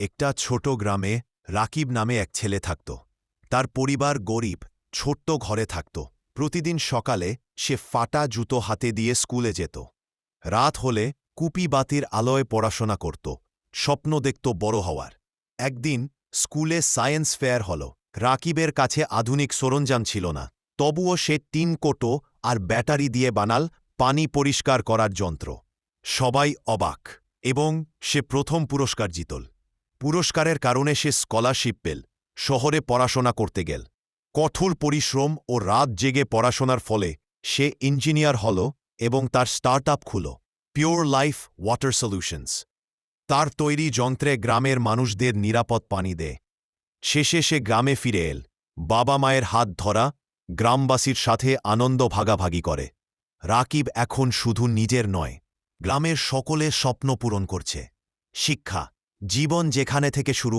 একটা ছোট গ্রামে রাকিব নামে এক ছেলে থাকত। তার পরিবার গরিব, ছোট্ট ঘরে থাকত। প্রতিদিন সকালে সে ফাটা জুতো হাতে দিয়ে স্কুলে যেত। রাত হলে কুপি বাতির আলোয় পড়াশোনা করত, স্বপ্ন দেখত বড় হওয়ার। একদিন স্কুলে সায়েন্স ফেয়ার হল। রাকিবের কাছে আধুনিক সরঞ্জাম ছিল না, তবুও সে টিন কোটো আর ব্যাটারি দিয়ে বানাল পানি পরিষ্কার করার যন্ত্র। সবাই অবাক, এবং সে প্রথম পুরস্কার জিতল। পুরস্কারের কারণে সে স্কলারশিপ পেল, শহরে পড়াশোনা করতে গেল। কঠোর পরিশ্রম ও রাত জেগে পড়াশোনার ফলে সে ইঞ্জিনিয়ার হল এবং তার স্টার্টআপ খুল পিওর লাইফ ওয়াটার সলিউশনস। তার তৈরি যন্ত্রে গ্রামের মানুষদের নিরাপদ পানি দেয়। শেষে সে গ্রামে ফিরে এল, বাবা মায়ের হাত ধরা, গ্রামবাসীর সাথে আনন্দ ভাগাভাগি করে। রাকিব এখন শুধু নিজের নয়, গ্রামের সকলের স্বপ্ন পূরণ করছে। শিক্ষা, জীবন যেখানে থেকে শুরু